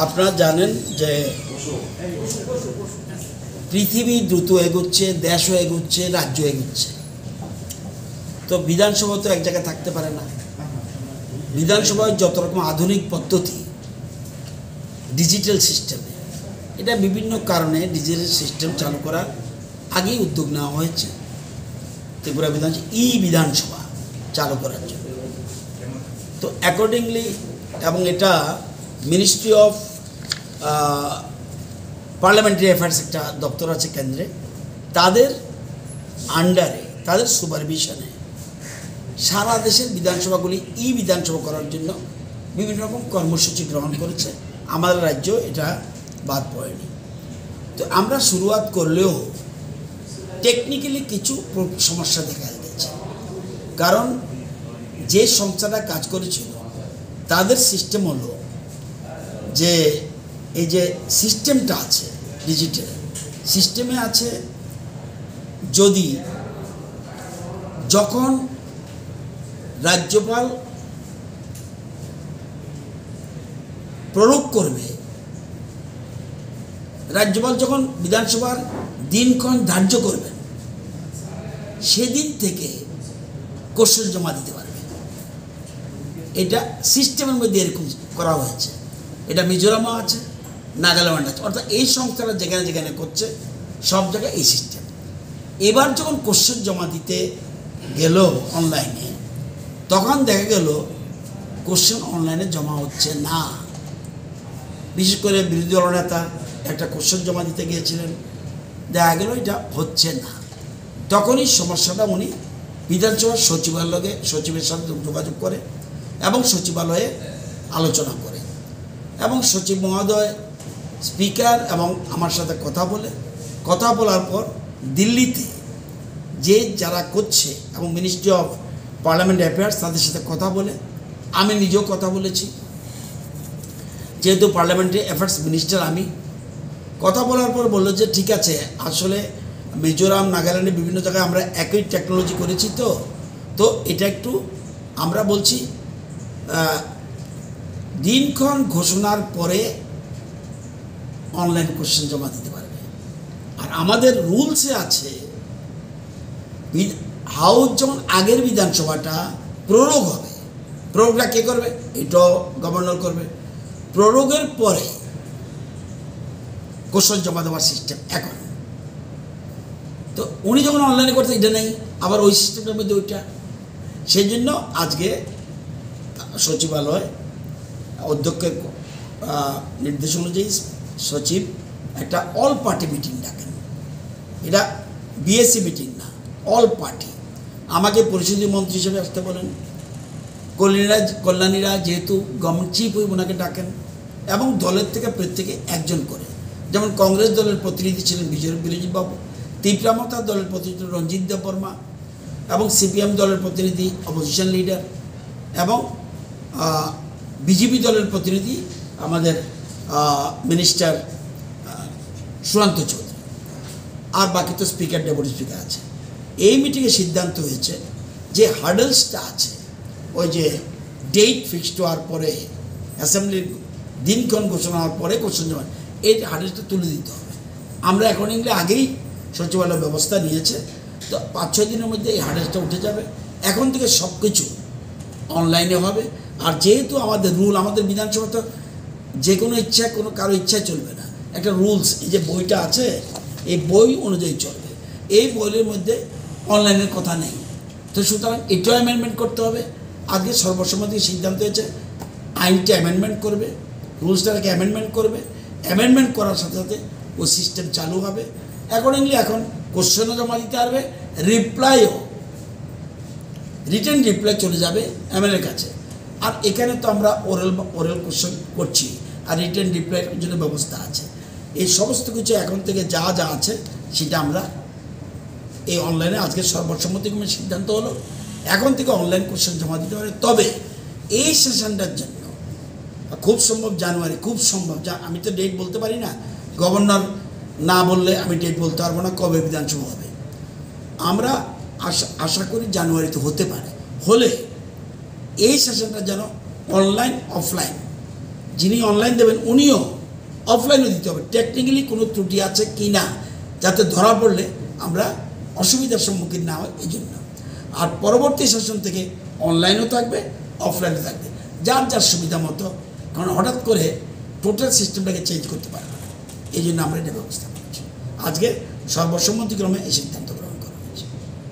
আপনারা জানেন যে পৃথিবী দ্রুত এগোচ্ছে, দেশও এগোচ্ছে, রাজ্য এগোচ্ছে। তো বিধানসভা তো এক জায়গায় থাকতে পারে না। বিধানসভায় যত রকম আধুনিক পদ্ধতি, ডিজিটাল সিস্টেমে, এটা বিভিন্ন কারণে ডিজিটাল সিস্টেম চালু করার আগেই উদ্যোগ নেওয়া হয়েছে ত্রিপুরা বিধানসভা বিধানসভা চালু করার জন্য। তো অ্যাকর্ডিংলি, এবং এটা মিনিস্ট্রি অফ পার্লামেন্টারি অ্যাফেয়ার্স একটা দপ্তর আছে কেন্দ্রে, তাদের আন্ডারে, তাদের সুপারভিশনে সারা দেশের বিধানসভাগুলি বিধানসভা করার জন্য বিভিন্ন রকম কর্মসূচি গ্রহণ করেছে। আমাদের রাজ্য এটা বাদ পড়েনি। তো আমরা শুরুয়াত করলেও টেকনিক্যালি কিছু সমস্যা দেখা দিয়েছে। কারণ যে সংস্থাটা কাজ করেছিল তাদের সিস্টেম হলো যে এই যে সিস্টেমটা আছে ডিজিটাল সিস্টেমে আছে, যদি যখন রাজ্যপাল প্রয়োগ করবে, রাজ্যপাল যখন বিধানসভার দিনক্ষণ ধার্য করবেন, সেদিন থেকে কোশ্চেন জমা দিতে পারবে। এটা সিস্টেমের মধ্যে এরকম করা হয়েছে। এটা মিজোরামও আছে, নাগাল্যান্ড আছে, অর্থাৎ এই সংস্থাটা যেখানে যেখানে করছে সব জায়গায় এই সিস্টেম। এবার যখন কোশ্চেন জমা দিতে গেল অনলাইনে, তখন দেখা গেল কোশ্চেন অনলাইনে জমা হচ্ছে না। বিশেষ করে বিরোধী দল নেতা একটা কোশ্চেন জমা দিতে গিয়েছিলেন, দেখা গেল এটা হচ্ছে না। তখনই সমস্যাটা উনি বিধানসভার সচিবের সাথে যোগাযোগ করে এবং সচিবালয়ে আলোচনা করে, এবং সচিব মহোদয়, স্পিকার এবং আমার সাথে কথা বলার পর দিল্লিতে যারা করছে এবং মিনিস্ট্রি অফ পার্লামেন্ট অ্যাফেয়ার্স তাদের সাথে কথা বলে, আমি নিজেও কথা বলেছি, যেহেতু পার্লামেন্টারি অ্যাফেয়ার্স মিনিস্টার আমি। কথা বলার পর বললো যে ঠিক আছে, আসলে মিজোরাম, নাগাল্যান্ডে বিভিন্ন জায়গায় আমরা একই টেকনোলজি করেছি, তো এটা একটু আমরা বলছি দিনক্ষণ ঘোষণার পরে অনলাইন কোশ্চেন জমা দিতে পারবে। আর আমাদের রুলসে আছে হাউস যখন আগের বিধানসভাটা প্রয়োগ হবে, প্রয়োগটা কে করবে? এটাও গভর্নর করবে। প্রয়োগের পরে কোশ্চেন জমা দেওয়ার সিস্টেম এখন। তো উনি যখন অনলাইনে করতে, এটা নেই, আবার ওই সিস্টেমের মধ্যে ওইটা। সেই জন্য আজকে সচিবালয় অধ্যক্ষের নির্দেশ অনুযায়ী সচিব একটা অল পার্টি মিটিং ডাকেন। এটা বিএসসি মিটিং না, অল পার্টি। আমাকে পরিষদীয় মন্ত্রী হিসেবে আসতে বলেন, কল্যাণীরা যেহেতু গভর্নমেন্ট চিফ, ওনাকে ডাকেন, এবং দলের থেকে প্রত্যেকে একজন করে। যেমন কংগ্রেস দলের প্রতিনিধি ছিলেন বিরোজিৎ বাবু, তীব্রামতা দলের প্রতিনিধি রঞ্জিত দেববর্মা, এবং সিপিএম দলের প্রতিনিধি অপোজিশন লিডার, এবং বিজেপি দলের প্রতিনিধি আমাদের মিনিস্টার সুশান্ত চৌধুরী, আর বাকি তো স্পিকার, ডেপুটি স্পিকার আছে। এই মিটিংয়ে সিদ্ধান্ত হয়েছে যে হার্ডলসটা আছে, ওই যে ডেট ফিক্সড হওয়ার পরে, অ্যাসেম্বলির দিনক্ষণ ঘোষণা হওয়ার পরে কোশ্চেন জমা, এই হার্ডলসটা তুলে দিতে হবে। আমরা অ্যাকর্ডিংলি আগেই সচিবালয় ব্যবস্থা নিয়েছে। তো 5-6 দিনের মধ্যে এই হার্ডলসটা উঠে যাবে। এখন থেকে সব কিছু অনলাইনে হবে। আর যেহেতু আমাদের রুল, আমাদের বিধানসভা তো যে কোনো ইচ্ছা, কারো ইচ্ছায় চলবে না। একটা রুলস, এই যে বইটা আছে, এই বই অনুযায়ী চলবে। এই বইয়ের মধ্যে অনলাইনের কথা নেই। তো সুতরাং এটাও অ্যামেন্ডমেন্ট করতে হবে। আজকে সর্বসম্মতি সিদ্ধান্ত হয়েছে আইনটা অ্যামেন্ডমেন্ট করবে, রুলসটাকে অ্যামেন্ডমেন্ট করবে। অ্যামেন্ডমেন্ট করার সাথে সাথে ওই সিস্টেম চালু হবে। অ্যাকর্ডিংলি এখন কোশ্চেনও জমা দিতে পারবে, রিটেন রিপ্লাই চলে যাবে এমএলএর কাছে। আর এখানে তো আমরা ওরাল কোশ্চেন করছি, আর রিটেন রিপ্লাইয়ের জন্য ব্যবস্থা আছে। এই সমস্ত কিছু এখন থেকে যা আছে সেটা আমরা এই অনলাইনে আজকে সর্বসম্মতিক্রমে সিদ্ধান্ত হলো এখন থেকে অনলাইন কোশ্চেন জমা দিতে পারে। তবে এই সেশনটার জন্য খুব সম্ভব জানুয়ারি, খুব সম্ভব, আমি তো ডেট বলতে পারি না, গভর্নর না বললে আমি ডেট বলতে পারবো না কবে বিধানসভা হবে। আমরা আশা করি জানুয়ারিতে হতে পারে। হলে এই সেশনটা যেন অনলাইন অফলাইন যিনি অনলাইন দেবেন উনিও অফলাইনও দিতে হবে, টেকনিক্যালি কোনো ত্রুটি আছে কি না, যাতে ধরা পড়লে আমরা অসুবিধার সম্মুখীন না হয় এই জন্য। আর পরবর্তী সেশন থেকে অনলাইনও থাকবে, অফলাইনও থাকবে, যার যার সুবিধা মতো, কারণ হঠাৎ করে টোটাল সিস্টেমটাকে চেঞ্জ করতে পারবে না, এই জন্য আমরা এটা ব্যবস্থা করছি। আজকে সর্বসম্মতিক্রমে এই সিদ্ধান্ত।